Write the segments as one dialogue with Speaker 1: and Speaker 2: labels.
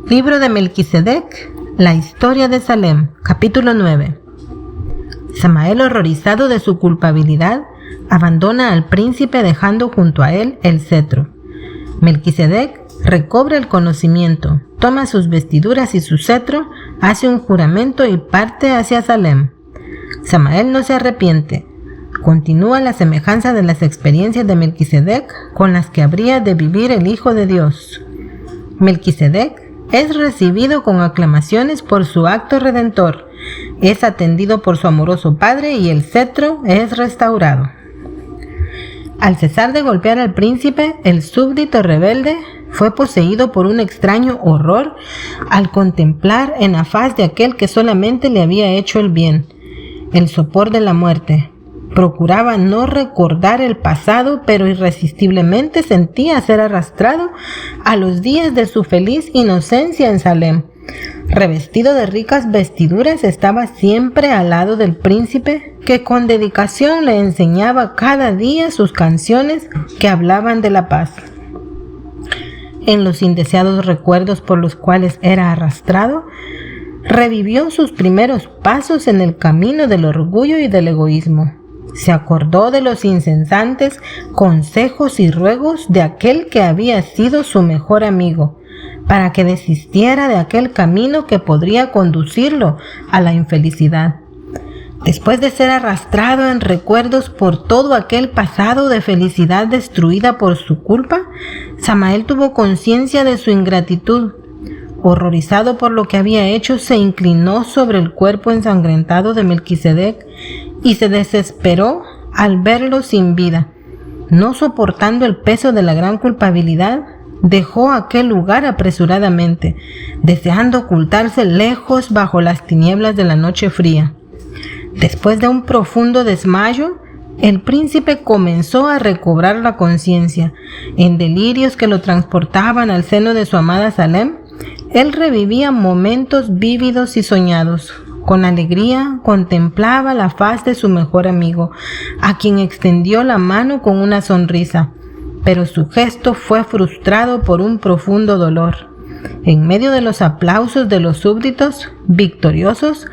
Speaker 1: Libro de Melquisedec, la historia de Salem, capítulo 9. Samael, horrorizado de su culpabilidad, abandona al príncipe dejando junto a él el cetro. Melquisedec recobra el conocimiento, toma sus vestiduras y su cetro, hace un juramento y parte hacia Salem. Samael no se arrepiente. Continúa la semejanza de las experiencias de Melquisedec con las que habría de vivir el Hijo de Dios. Melquisedec es recibido con aclamaciones por su acto redentor, es atendido por su amoroso padre y el cetro es restaurado. Al cesar de golpear al príncipe, el súbdito rebelde fue poseído por un extraño horror al contemplar en la faz de aquel que solamente le había hecho el bien, el sopor de la muerte. Procuraba no recordar el pasado, pero irresistiblemente sentía ser arrastrado a los días de su feliz inocencia en Salem. Revestido de ricas vestiduras, estaba siempre al lado del príncipe, que con dedicación le enseñaba cada día sus canciones que hablaban de la paz. En los indeseados recuerdos por los cuales era arrastrado, revivió sus primeros pasos en el camino del orgullo y del egoísmo. Se acordó de los incesantes consejos y ruegos de aquel que había sido su mejor amigo, para que desistiera de aquel camino que podría conducirlo a la infelicidad. Después de ser arrastrado en recuerdos por todo aquel pasado de felicidad destruida por su culpa, Samael tuvo conciencia de su ingratitud. Horrorizado por lo que había hecho, se inclinó sobre el cuerpo ensangrentado de Melquisedec y se desesperó al verlo sin vida. No soportando el peso de la gran culpabilidad, dejó aquel lugar apresuradamente, deseando ocultarse lejos bajo las tinieblas de la noche fría. Después de un profundo desmayo, el príncipe comenzó a recobrar la conciencia. En delirios que lo transportaban al seno de su amada Salem, él revivía momentos vívidos y soñados. Con alegría contemplaba la faz de su mejor amigo, a quien extendió la mano con una sonrisa, pero su gesto fue frustrado por un profundo dolor. En medio de los aplausos de los súbditos, victoriosos,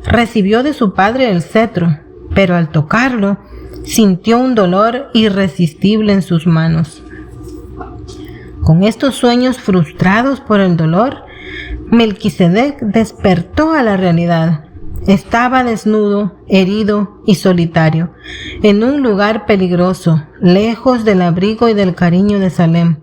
Speaker 1: recibió de su padre el cetro, pero al tocarlo, sintió un dolor irresistible en sus manos. Con estos sueños frustrados por el dolor, Melquisedec despertó a la realidad. Estaba desnudo, herido y solitario, en un lugar peligroso, lejos del abrigo y del cariño de Salem.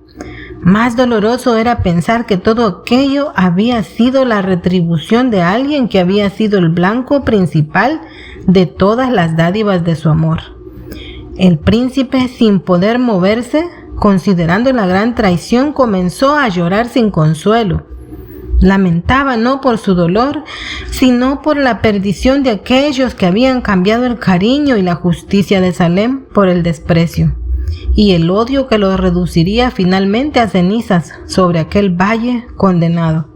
Speaker 1: Más doloroso era pensar que todo aquello había sido la retribución de alguien que había sido el blanco principal de todas las dádivas de su amor. El príncipe, sin poder moverse, considerando la gran traición, comenzó a llorar sin consuelo. Lamentaba no por su dolor, sino por la perdición de aquellos que habían cambiado el cariño y la justicia de Salem por el desprecio, y el odio que los reduciría finalmente a cenizas sobre aquel valle condenado.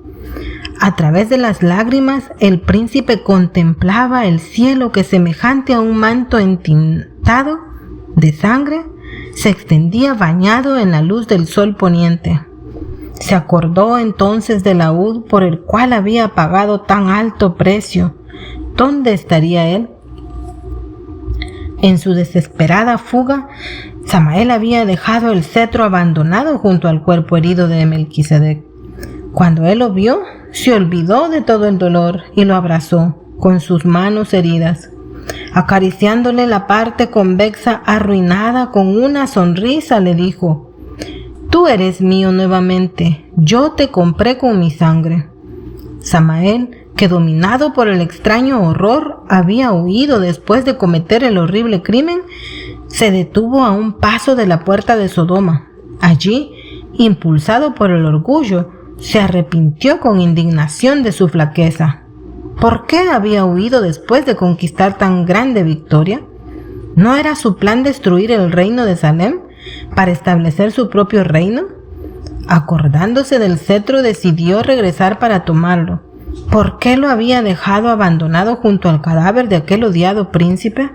Speaker 1: A través de las lágrimas, el príncipe contemplaba el cielo que, semejante a un manto entintado de sangre, se extendía bañado en la luz del sol poniente. Se acordó entonces del laúd por el cual había pagado tan alto precio. ¿Dónde estaría él? En su desesperada fuga, Samael había dejado el cetro abandonado junto al cuerpo herido de Melquisedec. Cuando él lo vio, se olvidó de todo el dolor y lo abrazó con sus manos heridas. Acariciándole la parte convexa arruinada con una sonrisa, le dijo: «Tú eres mío nuevamente, yo te compré con mi sangre». Samael, que dominado por el extraño horror había huido después de cometer el horrible crimen, se detuvo a un paso de la puerta de Sodoma. Allí, impulsado por el orgullo, se arrepintió con indignación de su flaqueza. ¿Por qué había huido después de conquistar tan grande victoria? ¿No era su plan destruir el reino de Salem para establecer su propio reino? Acordándose del cetro, decidió regresar para tomarlo. ¿Por qué lo había dejado abandonado junto al cadáver de aquel odiado príncipe?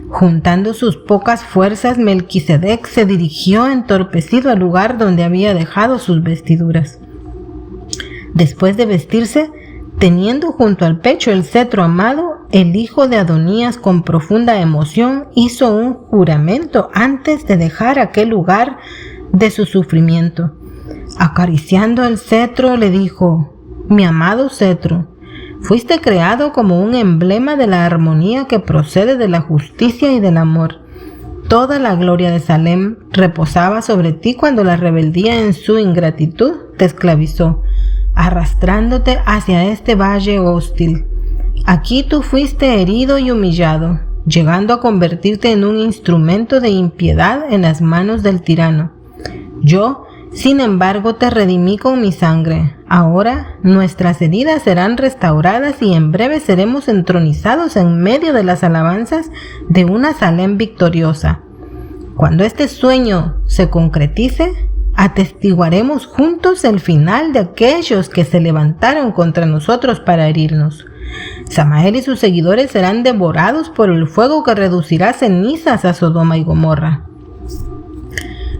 Speaker 1: Juntando sus pocas fuerzas, Melquisedec se dirigió entorpecido al lugar donde había dejado sus vestiduras. Después de vestirse, teniendo junto al pecho el cetro amado, el hijo de Adonías con profunda emoción hizo un juramento antes de dejar aquel lugar de su sufrimiento. Acariciando el cetro le dijo: «Mi amado cetro, fuiste creado como un emblema de la armonía que procede de la justicia y del amor. Toda la gloria de Salem reposaba sobre ti cuando la rebeldía en su ingratitud te esclavizó, arrastrándote hacia este valle hostil. Aquí tú fuiste herido y humillado, llegando a convertirte en un instrumento de impiedad en las manos del tirano. Yo, sin embargo, te redimí con mi sangre. Ahora nuestras heridas serán restauradas y en breve seremos entronizados en medio de las alabanzas de una Salem victoriosa. Cuando este sueño se concretice, atestiguaremos juntos el final de aquellos que se levantaron contra nosotros para herirnos. Samael y sus seguidores serán devorados por el fuego que reducirá cenizas a Sodoma y Gomorra».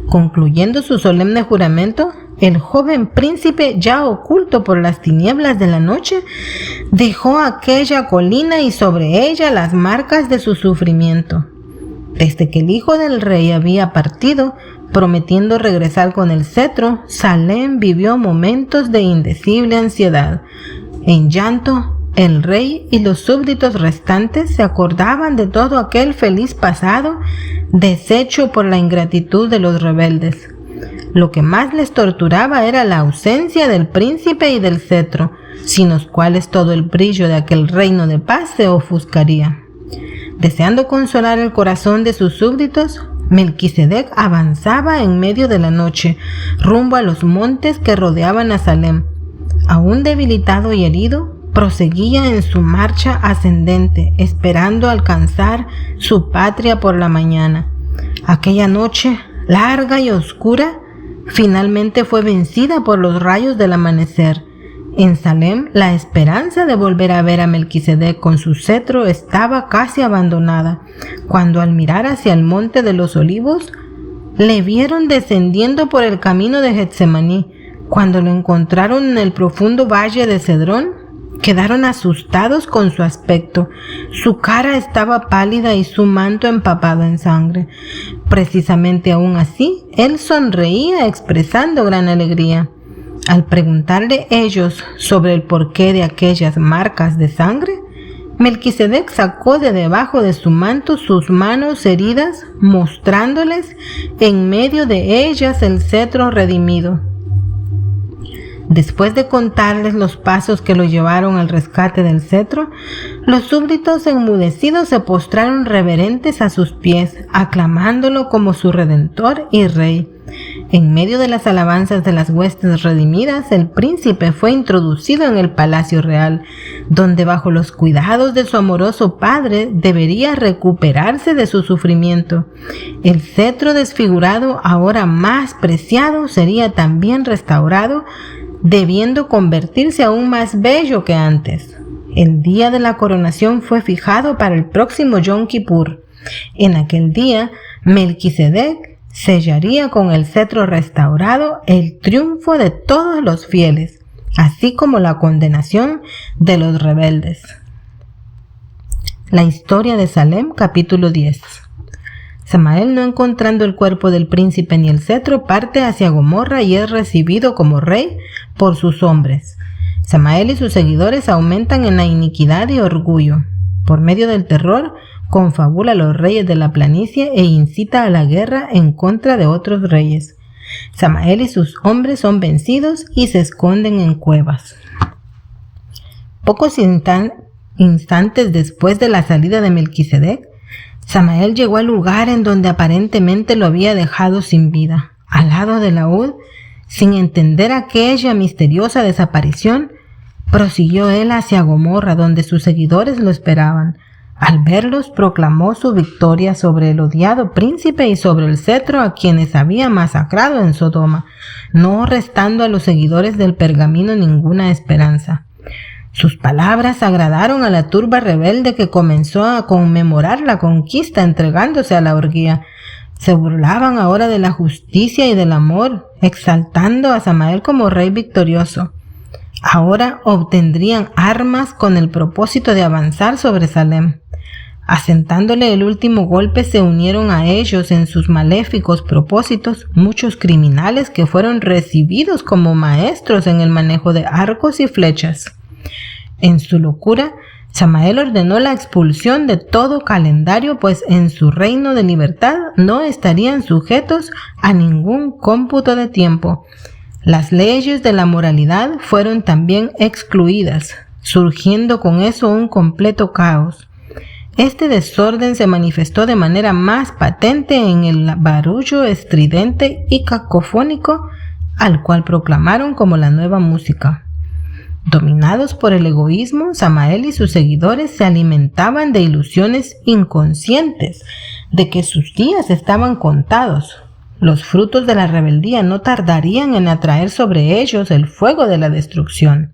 Speaker 1: Concluyendo su solemne juramento, el joven príncipe, ya oculto por las tinieblas de la noche, dejó aquella colina y sobre ella las marcas de su sufrimiento. Desde que el hijo del rey había partido, prometiendo regresar con el cetro, Salem vivió momentos de indecible ansiedad. En llanto, el rey y los súbditos restantes se acordaban de todo aquel feliz pasado deshecho por la ingratitud de los rebeldes. Lo que más les torturaba era la ausencia del príncipe y del cetro, sin los cuales todo el brillo de aquel reino de paz se ofuscaría. Deseando consolar el corazón de sus súbditos, Melquisedec avanzaba en medio de la noche, rumbo a los montes que rodeaban a Salem. Aún debilitado y herido, proseguía en su marcha ascendente, esperando alcanzar su patria por la mañana. Aquella noche, larga y oscura, finalmente fue vencida por los rayos del amanecer. En Salem, la esperanza de volver a ver a Melquisedec con su cetro estaba casi abandonada, cuando al mirar hacia el monte de los olivos, le vieron descendiendo por el camino de Getsemaní. Cuando lo encontraron en el profundo valle de Cedrón, quedaron asustados con su aspecto. Su cara estaba pálida y su manto empapado en sangre. Precisamente aún así, él sonreía expresando gran alegría. Al preguntarle ellos sobre el porqué de aquellas marcas de sangre, Melquisedec sacó de debajo de su manto sus manos heridas, mostrándoles en medio de ellas el cetro redimido. Después de contarles los pasos que lo llevaron al rescate del cetro, los súbditos enmudecidos se postraron reverentes a sus pies, aclamándolo como su redentor y rey. En medio de las alabanzas de las huestes redimidas, el príncipe fue introducido en el palacio real, donde bajo los cuidados de su amoroso padre debería recuperarse de su sufrimiento. El cetro desfigurado, ahora más preciado, sería también restaurado, debiendo convertirse aún más bello que antes. El día de la coronación fue fijado para el próximo Yom Kippur. En aquel día, Melquisedec sellaría con el cetro restaurado el triunfo de todos los fieles, así como la condenación de los rebeldes. La historia de Salem, capítulo 10. Samael, no encontrando el cuerpo del príncipe ni el cetro, parte hacia Gomorra y es recibido como rey por sus hombres. Samael y sus seguidores aumentan en la iniquidad y orgullo. Por medio del terror, confabula a los reyes de la planicie e incita a la guerra en contra de otros reyes. Samael y sus hombres son vencidos y se esconden en cuevas. Pocos instantes después de la salida de Melquisedec, Samael llegó al lugar en donde aparentemente lo había dejado sin vida. Al lado del laúd, sin entender aquella misteriosa desaparición, prosiguió él hacia Gomorra, donde sus seguidores lo esperaban. Al verlos, proclamó su victoria sobre el odiado príncipe y sobre el cetro a quienes había masacrado en Sodoma, no restando a los seguidores del pergamino ninguna esperanza. Sus palabras agradaron a la turba rebelde, que comenzó a conmemorar la conquista entregándose a la orgía. Se burlaban ahora de la justicia y del amor, exaltando a Samael como rey victorioso. Ahora obtendrían armas con el propósito de avanzar sobre Salem. Asentándole el último golpe, se unieron a ellos en sus maléficos propósitos muchos criminales que fueron recibidos como maestros en el manejo de arcos y flechas. En su locura, Samael ordenó la expulsión de todo calendario, pues en su reino de libertad no estarían sujetos a ningún cómputo de tiempo. Las leyes de la moralidad fueron también excluidas, surgiendo con eso un completo caos. Este desorden se manifestó de manera más patente en el barullo estridente y cacofónico al cual proclamaron como la nueva música. Dominados por el egoísmo, Samael y sus seguidores se alimentaban de ilusiones inconscientes de que sus días estaban contados. Los frutos de la rebeldía no tardarían en atraer sobre ellos el fuego de la destrucción.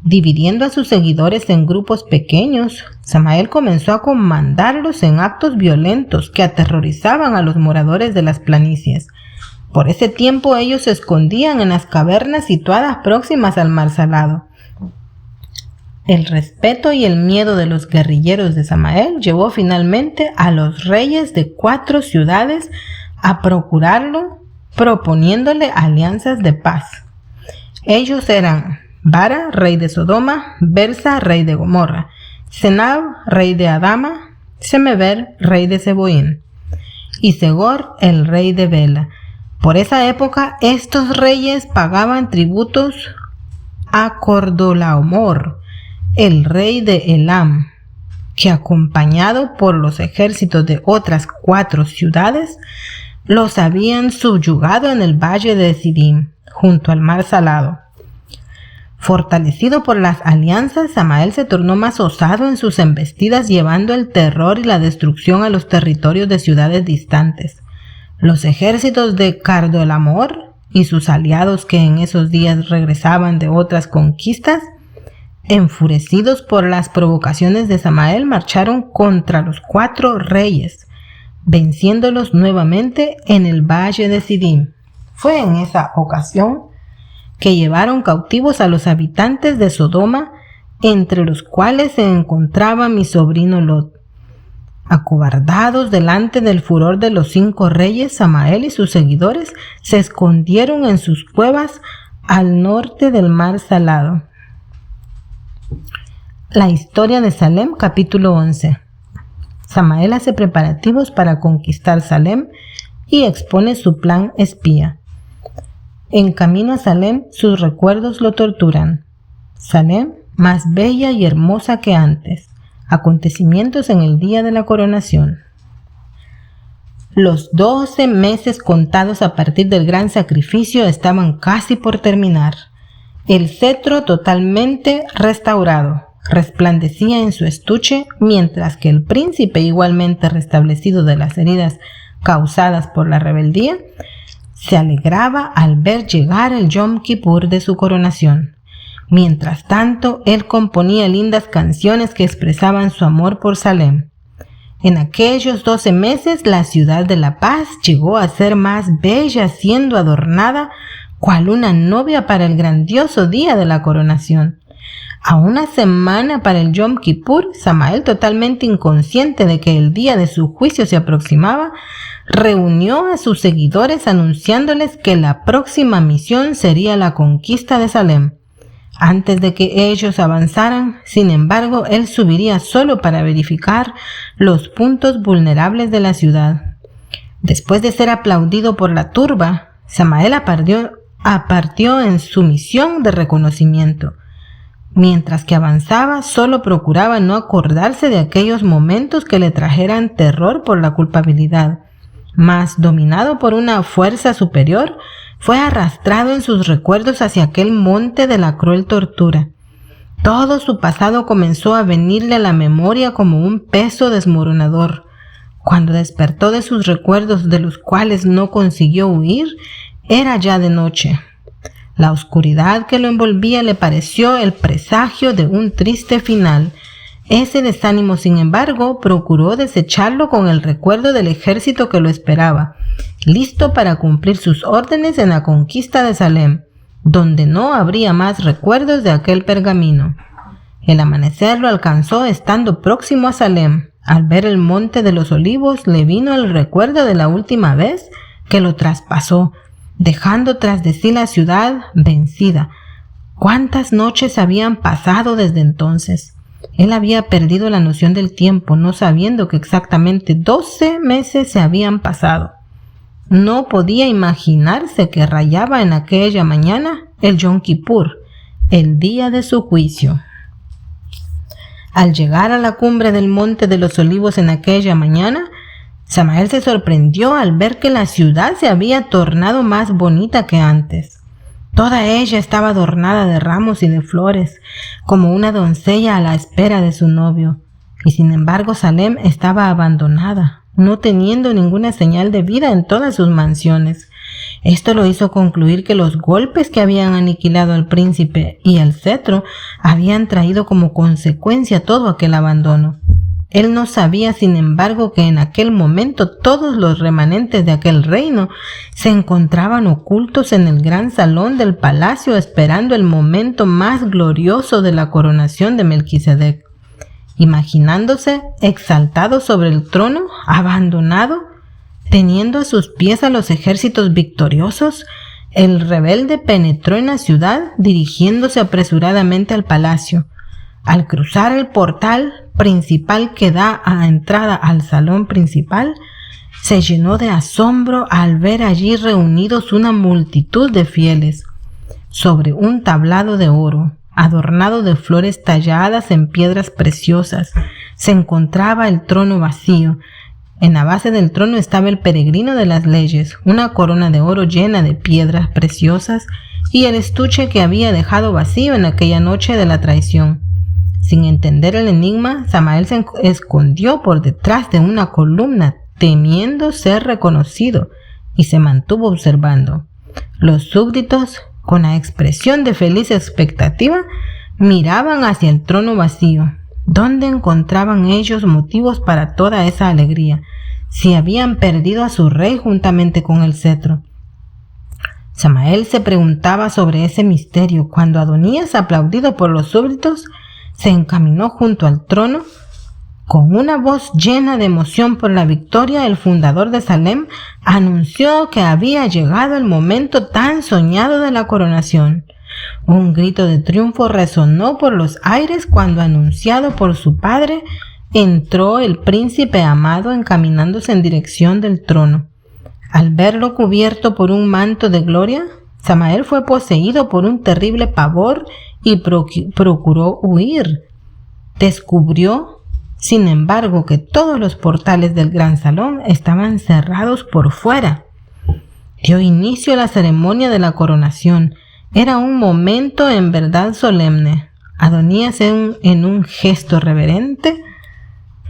Speaker 1: Dividiendo a sus seguidores en grupos pequeños, Samael comenzó a comandarlos en actos violentos que aterrorizaban a los moradores de las planicies. Por ese tiempo ellos se escondían en las cavernas situadas próximas al Mar Salado. El respeto y el miedo de los guerrilleros de Samael llevó finalmente a los reyes de 4 ciudades a procurarlo, proponiéndole alianzas de paz. Ellos eran Bara, rey de Sodoma; Bersa, rey de Gomorra; Senab, rey de Adama; Semeber, rey de Seboín; y Segor, el rey de Bela. Por esa época, estos reyes pagaban tributos a Cordolaomor, el rey de Elam, que acompañado por los ejércitos de otras 4 ciudades, los habían subyugado en el valle de Sidim, junto al Mar Salado. Fortalecido por las alianzas, Samael se tornó más osado en sus embestidas, llevando el terror y la destrucción a los territorios de ciudades distantes. Los ejércitos de Cardolaomor y sus aliados, que en esos días regresaban de otras conquistas, enfurecidos por las provocaciones de Samael, marcharon contra los 4 reyes, venciéndolos nuevamente en el valle de Sidim. Fue en esa ocasión que llevaron cautivos a los habitantes de Sodoma, entre los cuales se encontraba mi sobrino Lot. Acobardados delante del furor de los 5 reyes, Samael y sus seguidores se escondieron en sus cuevas al norte del Mar Salado. La historia de Salem, capítulo 11. Samael hace preparativos para conquistar Salem y expone su plan espía. En camino a Salem, sus recuerdos lo torturan. Salem, más bella y hermosa que antes. Acontecimientos en el día de la coronación. Los 12 meses contados a partir del gran sacrificio estaban casi por terminar. El cetro, totalmente restaurado, resplandecía en su estuche, mientras que el príncipe, igualmente restablecido de las heridas causadas por la rebeldía, se alegraba al ver llegar el Yom Kippur de su coronación. Mientras tanto, él componía lindas canciones que expresaban su amor por Salem. En aquellos 12 meses, la ciudad de la paz llegó a ser más bella, siendo adornada cual una novia para el grandioso día de la coronación. A una semana para el Yom Kippur, Samael, totalmente inconsciente de que el día de su juicio se aproximaba, reunió a sus seguidores anunciándoles que la próxima misión sería la conquista de Salem. Antes de que ellos avanzaran, sin embargo, él subiría solo para verificar los puntos vulnerables de la ciudad. Después de ser aplaudido por la turba, Samael partió en su misión de reconocimiento. Mientras que avanzaba, solo procuraba no acordarse de aquellos momentos que le trajeran terror por la culpabilidad. Mas, dominado por una fuerza superior, fue arrastrado en sus recuerdos hacia aquel monte de la cruel tortura. Todo su pasado comenzó a venirle a la memoria como un peso desmoronador. Cuando despertó de sus recuerdos, de los cuales no consiguió huir, era ya de noche. La oscuridad que lo envolvía le pareció el presagio de un triste final. Ese desánimo, sin embargo, procuró desecharlo con el recuerdo del ejército que lo esperaba, listo para cumplir sus órdenes en la conquista de Salem. donde no habría más recuerdos de aquel pergamino. El amanecer lo alcanzó estando próximo a Salem. Al ver el monte de los olivos, le vino el recuerdo de la última vez que lo traspasó, dejando tras de sí la ciudad vencida. ¿Cuántas noches habían pasado desde entonces? Él había perdido la noción del tiempo, no sabiendo que exactamente 12 meses se habían pasado. No podía imaginarse que rayaba en aquella mañana el Yom Kippur, el día de su juicio. Al llegar a la cumbre del Monte de los Olivos en aquella mañana, Samael se sorprendió al ver que la ciudad se había tornado más bonita que antes. Toda ella estaba adornada de ramos y de flores, como una doncella a la espera de su novio. Y sin embargo Salem estaba abandonada, no teniendo ninguna señal de vida en todas sus mansiones. Esto lo hizo concluir que los golpes que habían aniquilado al príncipe y al cetro habían traído como consecuencia todo aquel abandono. Él no sabía, sin embargo, que en aquel momento todos los remanentes de aquel reino se encontraban ocultos en el gran salón del palacio esperando el momento más glorioso de la coronación de Melquisedec. Imaginándose exaltado sobre el trono, abandonado, teniendo a sus pies a los ejércitos victoriosos, el rebelde penetró en la ciudad dirigiéndose apresuradamente al palacio. Al cruzar el portal principal que da a entrada al salón principal, se llenó de asombro al ver allí reunidos una multitud de fieles. Sobre un tablado de oro, adornado de flores talladas en piedras preciosas, se encontraba el trono vacío. En la base del trono estaba el peregrino de las leyes, una corona de oro llena de piedras preciosas y el estuche que había dejado vacío en aquella noche de la traición. Sin entender el enigma, Samael se escondió por detrás de una columna, temiendo ser reconocido, y se mantuvo observando. Los súbditos, con la expresión de feliz expectativa, miraban hacia el trono vacío. ¿Dónde encontraban ellos motivos para toda esa alegría, si habían perdido a su rey juntamente con el cetro? Samael se preguntaba sobre ese misterio cuando Adonías, aplaudido por los súbditos, se encaminó junto al trono. Con una voz llena de emoción por la victoria, el fundador de Salem anunció que había llegado el momento tan soñado de la coronación. Un grito de triunfo resonó por los aires cuando, anunciado por su padre, entró el príncipe amado encaminándose en dirección del trono. Al verlo cubierto por un manto de gloria, Samael fue poseído por un terrible pavor y procuró huir. Descubrió, sin embargo, que todos los portales del gran salón estaban cerrados por fuera. Dio inicio a la ceremonia de la coronación. Era un momento en verdad solemne. Adonías, en un gesto reverente,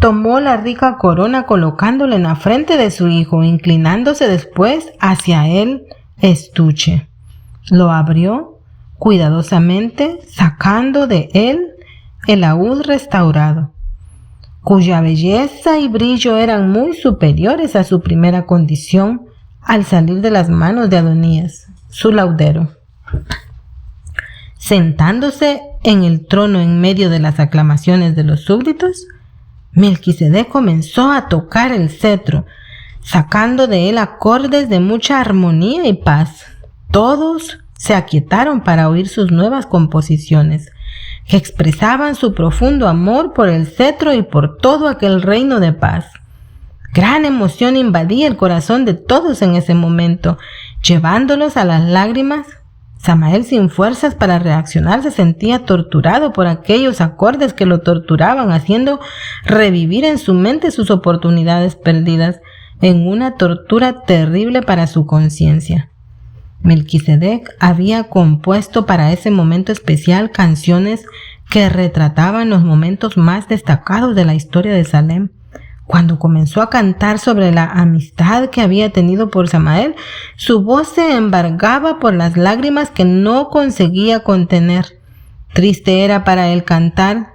Speaker 1: tomó la rica corona colocándola en la frente de su hijo, inclinándose después hacia el estuche. Lo abrió cuidadosamente, sacando de él el laúd restaurado, cuya belleza y brillo eran muy superiores a su primera condición al salir de las manos de Adonías, su laudero. Sentándose en el trono en medio de las aclamaciones de los súbditos, Melquisedec comenzó a tocar el cetro, sacando de él acordes de mucha armonía y paz. Todos se aquietaron para oír sus nuevas composiciones, que expresaban su profundo amor por el cetro y por todo aquel reino de paz. Gran emoción invadía el corazón de todos en ese momento, llevándolos a las lágrimas. Samael, sin fuerzas para reaccionar, se sentía torturado por aquellos acordes que lo torturaban, haciendo revivir en su mente sus oportunidades perdidas, en una tortura terrible para su conciencia. Melquisedec había compuesto para ese momento especial canciones que retrataban los momentos más destacados de la historia de Salem. Cuando comenzó a cantar sobre la amistad que había tenido por Samael, su voz se embargaba por las lágrimas que no conseguía contener. Triste era para él cantar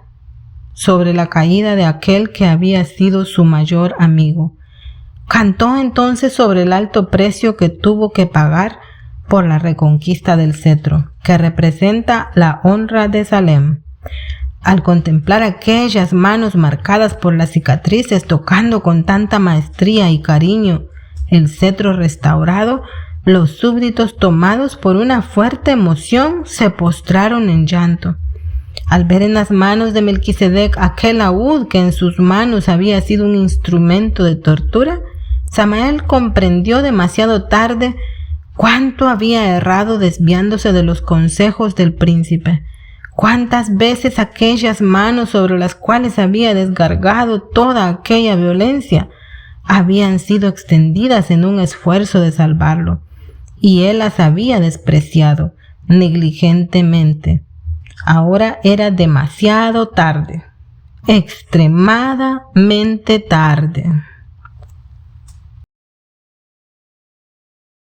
Speaker 1: sobre la caída de aquel que había sido su mayor amigo. Cantó entonces sobre el alto precio que tuvo que pagar por la reconquista del cetro, que representa la honra de Salem. Al contemplar aquellas manos marcadas por las cicatrices tocando con tanta maestría y cariño el cetro restaurado, los súbditos, tomados por una fuerte emoción, se postraron en llanto. Al ver en las manos de Melquisedec aquel laúd que en sus manos había sido un instrumento de tortura, Samael comprendió demasiado tarde cuánto había errado desviándose de los consejos del príncipe. Cuántas veces aquellas manos sobre las cuales había descargado toda aquella violencia habían sido extendidas en un esfuerzo de salvarlo, y él las había despreciado negligentemente. Ahora era demasiado tarde, extremadamente tarde.